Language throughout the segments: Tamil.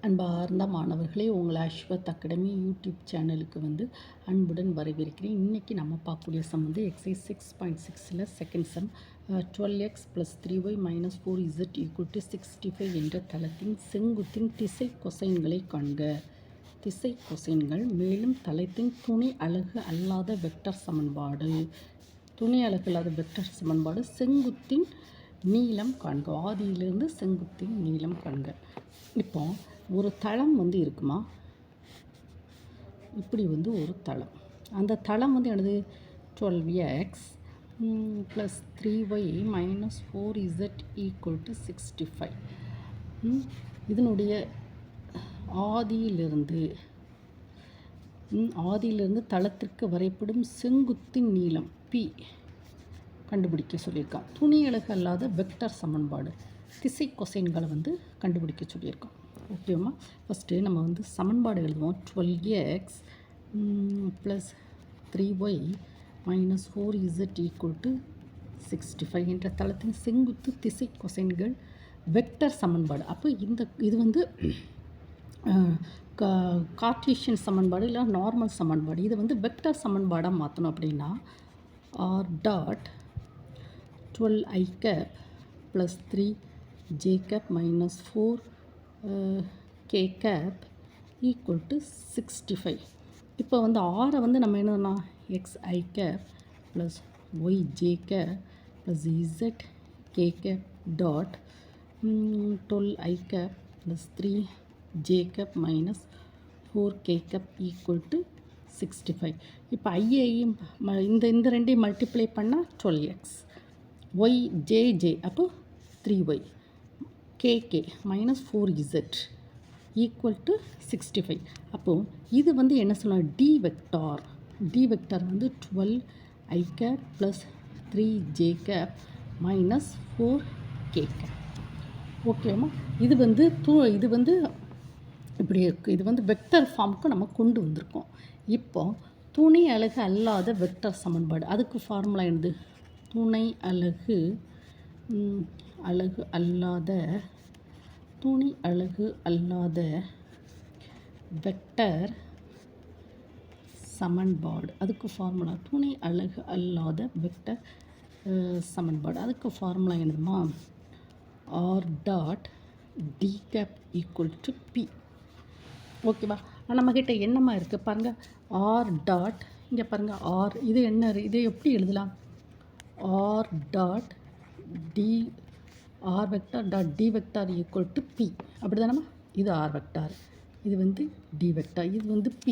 அன்பார்ந்த மாணவர்களே, உங்கள் அஸ்வத் அகாடமி யூடியூப் சேனலுக்கு அன்புடன் வரவேற்கிறேன். இன்றைக்கி நம்ம பார்க்கக்கூடிய சம் எக்ஸைஸ் 6.6ல் second sum 12x + 3y - 4z = 65 என்ற தளத்தின் செங்குத்தின் திசை கொசைன்களை காண்க. திசை கொசைன்கள். மேலும் தளத்தின் துணை அலகு அல்லாத வெக்டர் சமன்பாடு. துணை அலகு அல்லாத வெக்டர் சமன்பாடு. செங்குத்தின் நீளம் காண்க. ஆதியிலிருந்து செங்குத்தின் நீளம் காண்க. இப்போ ஒரு தளம் இருக்குமா, இப்படி ஒரு தளம். அந்த தளம் என்னது? 12x + 3y - 4z = 65. இதனுடைய ஆதியிலிருந்து தளத்திற்கு வரைபடும் செங்குத்தின் நீளம் p கண்டுபிடிக்க சொல்லியிருக்கான். துணை அலகு அல்லாத வெக்டர் சமன்பாடு. திசை கொசைன்களை கண்டுபிடிக்க சொல்லியிருக்கோம். ஓகேவா? ஃபஸ்ட்டு நம்ம சமன்பாடு எழுதுவோம். 12x + 3y - 4z = 65 என்ற தளத்தின் செங்குத்து திசை கொசைன்கள் வெக்டர் சமன்பாடு. அப்போ இது கார்ட்டீசியன் சமன்பாடு இல்லை நார்மல் சமன்பாடு. இது வெக்டர் சமன்பாடாக மாற்றணும் அப்படின்னா r dot 12i + 3j - 4k = 65. இப்போ ஆரை நம்ம என்னன்னா xi + yj + zk dot 12i + 3j - 4k = 65. இப்போ ஐயையும் இந்த ரெண்டையும் மல்டிப்ளை பண்ணால் 12x, yjj அப்போ 3y, kk - 4z = 65. அப்போது இது என்ன சொல்லலாம்? d vector. d vector 12i + 3j - 4k. ஓகேவா? இது இப்படி இருக்குது. இது வெக்டர் ஃபார்முக்கு நம்ம கொண்டு வந்திருக்கோம். இப்போ துணை அலகு அல்லாத வெக்டர் சமன்பாடு. அதுக்கு ஃபார்முலா என்னது? துணை அலகு அல்லாத வெக்டர் சமன்பாடு. அதுக்கு ஃபார்முலா துணை அலகு அல்லாத வெக்டர் சமன்பாடு. அதுக்கு ஃபார்முலா என்னதுமா? r dot d = p. ஓகேவா? நம்மக்கிட்ட என்னம்மா இருக்குது பாருங்கள். r டாட், இங்கே பாருங்கள், r இது என்ன? இதை எப்படி எழுதலாம்? r dot r vector dot d vector = p. அப்படி தானம்மா? இது r வெக்டார், இது d வெக்டார், இது p.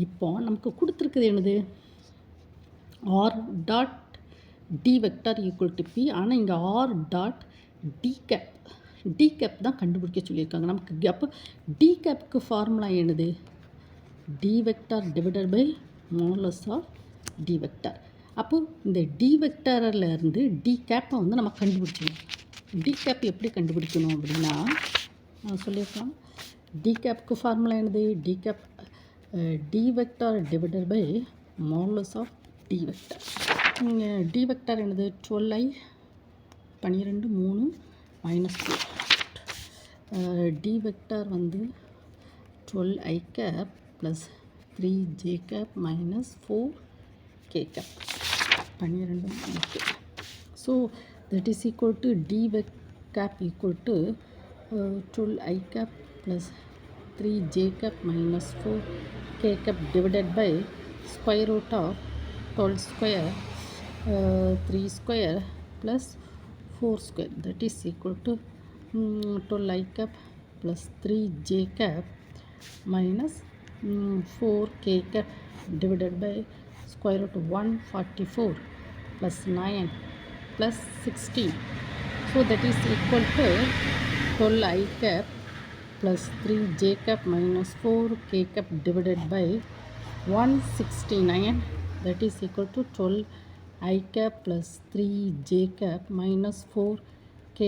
இப்போ நமக்கு கொடுத்துருக்குது என்னது? r dot d vector = p. ஆனால் இங்கே r டாட் d கேப் தான் கண்டுபிடிக்க சொல்லியிருக்காங்க நமக்கு. அப்போ d கேப்புக்கு ஃபார்முலா என்னது? d vector / modulus of d vector. அப்போது இந்த d வெக்டாரில் d கேப்பை நம்ம கண்டுபிடிச்சிடணும். d கேப் எப்படி கண்டுபிடிக்கணும் அப்படின்னா சொல்லியிருக்கலாம். d கேப்புக்கு ஃபார்முலா என்னது? d vector / modulus of d vector. இங்கே d வெக்டார் என்னது? 12i 12 3 -4. d vector 12i + 3j - 4k 12 3. So that is equal to d cap = 12i + 3j - 4k divided by square root of 12 square 3 square plus 4 square. That is equal to 12i + 3j - 4k divided by square root of 144 plus 9 plus 16. So that is equal to 12i + 3j - 4k divided by 169. That is equal to 12i + 3j - 4k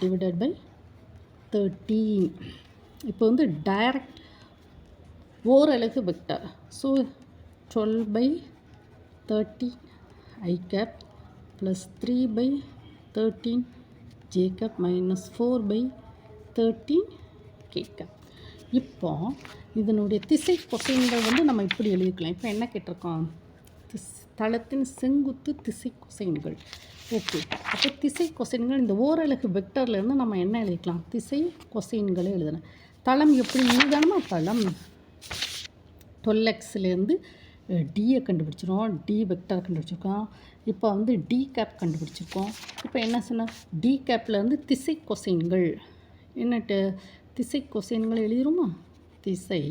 divided by 13. இப்போ டைரக்ட் ஓரலகு vector. So 12/13i + 3/13j - 4/13k கேட்க. இப்போ இதனுடைய திசை கொசைன்கள் வந்து நம்ம இப்படி எழுதிக்கலாம். இப்போ என்ன கேட்டிருக்கோம்? தளத்தின் செங்குத்து திசை கொசைன்கள். ஓகே, அப்போ திசை கொசைன்கள் இந்த ஓரலகு வெக்டர்லேருந்து நம்ம என்ன எழுதிக்கலாம்? திசை கொசைன்களை எழுதணும். தளம் எப்படி இதுதானமா? தளம் 12xலேருந்து டியை கண்டுபிடிச்சிரும், டி வெக்டர் கண்டுபிடிச்சிருக்கோம். இப்போ வந்து டி கேப் கண்டுபிடிச்சிருக்கோம். இப்போ என்ன சொன்னால் டி கேப்லேருந்து திசை கொசைன்கள் என்னட்டு திசை கொசைன்கள் எழுதிருமா? திசை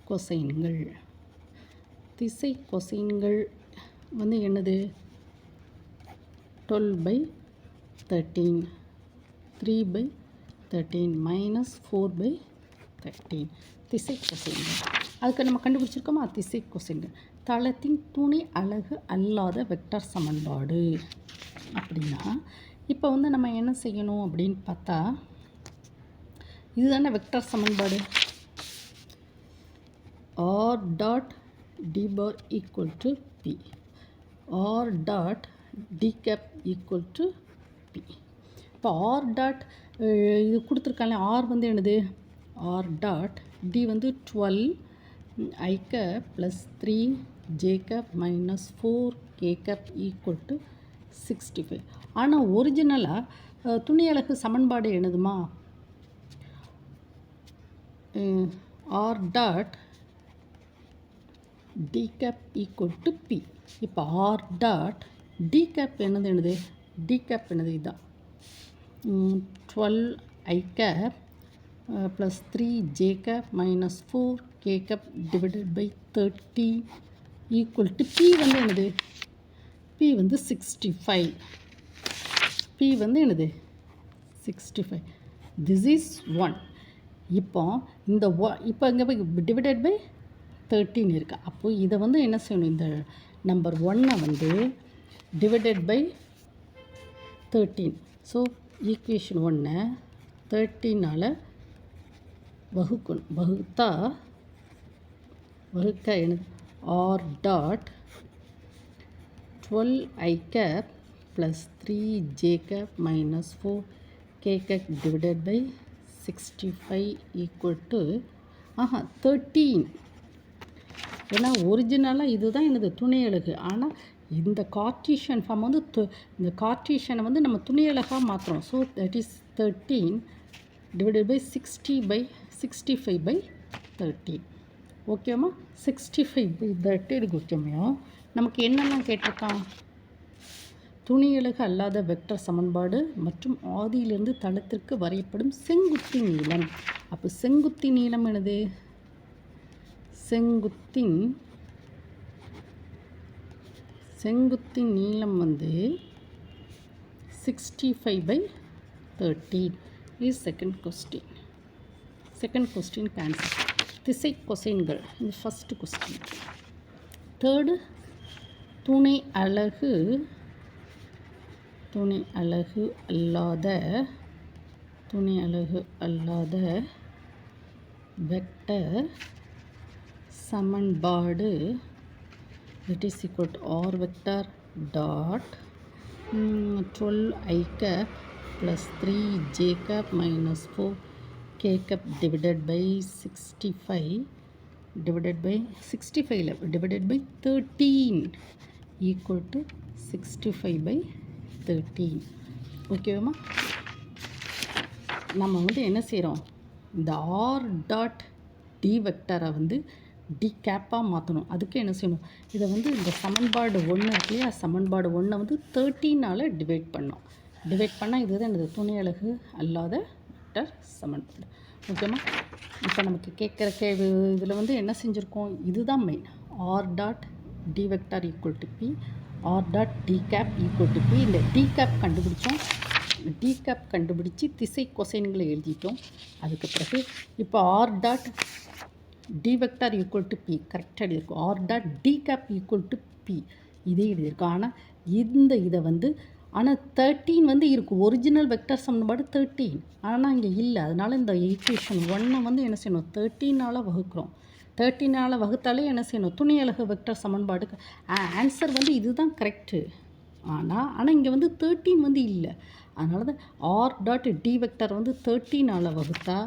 கொசைன்கள். திசை கொசைன்கள் வந்து என்னது? 12/13, 3/13 -4/13 திசை கொசைன்கள். அதுக்கு நம்ம கண்டுபிடிச்சிருக்கோமா? திசை கொசைன்கள் தளத்தின் துணை அலகு அல்லாத வெக்டர் சமன்பாடு. அப்படின்னா இப்போ வந்து நம்ம என்ன செய்யணும் அப்படின்னு பார்த்தா, இதுதானே வெக்டர் சமன்பாடு. r dot d bar equal to p, r dot d cap equal to p. இப்போ r டாட் இது கொடுத்துருக்காங்க. r வந்து என்னது? r டாட் d வந்து 12 i cap plus 3 j cap minus 4 k cap equal to 65. ஆனால் ஒரிஜினலாக துணை அலகு சமன்பாடு என்னதுமா? r dot d cap equal to p. இப்போ r டாட் d cap என்னது? d cap என்னது? இதுதான் 12 i cap plus 3 j cap minus 4 k cap divided by 30 equal to p வந்து என்னது? p வந்து 65. p வந்து என்னது? 65. This is 1. இப்போ இந்த இப்போ இங்கே போய் டிவைடட் பை 13 இருக்குது. அப்போது இதை வந்து என்ன செய்யணும்? இந்த நம்பர் 1 வந்து டிவைடட் பை 13. ஸோ ஈக்குவேஷன் 1 13ஆல் வகுக்கணும். வகுக்க என்னது? r dot 12 i cap plus 3 j cap minus 4 k cap divided by 65 equal to 13. ஏன்னா ஒரிஜினலாக இதுதான் எனது துணை அலகு. ஆனால் இந்த கார்ட்டீசியன் ஃபார்ம் வந்து இந்த கார்ட்டீசியனை வந்து நம்ம துணை அலகாக மாற்றுறோம். So that is 13 divided by 65/13. ஓகேம்மா? 65/13 முக்கியமையும் நமக்கு என்னெல்லாம் கேட்டிருக்கான்? துணை அலகு அல்லாத வெக்டர் சமன்பாடு மற்றும் ஆதியிலிருந்து தளத்திற்கு வரையப்படும் செங்குத்தி நீளம். அப்போ செங்குத்தி நீளம் என்னது? செங்குத்தின் நீளம் வந்து 65/13 இஸ் செகண்ட் கொஸ்டின் ஆன்சர். திசை கொசைன்கள் இது ஃபஸ்ட்டு கொஸ்டின். தேர்டு துணை அலகு அல்லாத வெக்டர் சமன்பாடு that is equal to r vector dot 12 i cap plus 3 j cap minus 4 k cap divided by 65 divided by 13 equal to 65/13. ஓகேவாம்மா? நம்ம வந்து என்ன செய்கிறோம்? இந்த r டாட் டி வெக்டரை வந்து டி கேப்பாக மாற்றணும். அதுக்கு என்ன செய்யணும்? இதை வந்து இந்த சமன்பாடு 1 இருக்கு இல்லையா? சமன்பாடு 1 வந்து 13ஆல் டிவைட் பண்ணோம். டிவைட் பண்ணால் இதுதான் எனது துணை அலகு அல்லாத வெக்டர் சமன்பாடு. ஓகேம்மா? இப்போ நமக்கு கேட்குற கேள்வி இதில் வந்து என்ன செஞ்சுருக்கோம்? இதுதான் main. R dot D vector equal to P, R dot D cap equal to P. இந்த டி கேப் கண்டுபிடிச்சோம். டி கேப் கண்டுபிடிச்சி திசை கொசைன்களை எழுதிட்டோம். அதுக்கு பிறகு இப்போ R dot D vector equal to P கரெக்டாக எழுதியிருக்கும். R dot D cap equal to P இதே எழுதியிருக்கும். ஆனால் இதை வந்து 13 வந்து இருக்கும். ஒரிஜினல் வெக்டர் சமன்பாடு 13, ஆனால் இங்கே இல்லை. அதனால் இந்த ஈக்குவேஷன் 1 வந்து என்ன செய்யணும்? 13ஆல் வகுக்கிறோம். 13ஆல் வகுத்தாலே என்ன செய்யணும்? துணை அலகு வெக்டர் சமன்பாடுக்கு ஆன்சர் வந்து இதுதான் கரெக்டு. ஆனால் இங்கே வந்து 13 வந்து இல்லை. அதனால தான் ஆர் டாட் டி வெக்டார் வந்து 13ஆல் வகுத்தா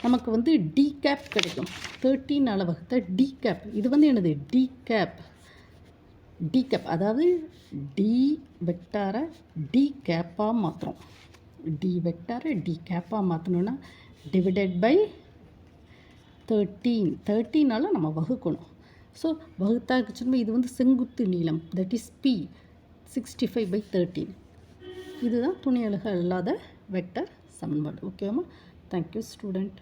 நமக்கு வந்து டி கேப் கிடைக்கும். 13ஆல் வகுத்தா டி கேப். இது வந்து என்னது டி கேப். டி கேப் அதாவது டி வெக்டாரை டி கேப்பாக மாற்றுறோம். டி வெக்டாரை டி கேப்பாக மாற்றணுன்னா டிவைடட் பை 13ஆல் நம்ம வகுக்கணும். ஸோ வகுத்தா சொல்லும்போது இது வந்து செங்குத்து நீளம், தட் இஸ் பி 65/13. இதுதான் துணை அலகு அல்லாத வெக்டர் சமன்பாடு. ஓகேவா? Thank you student.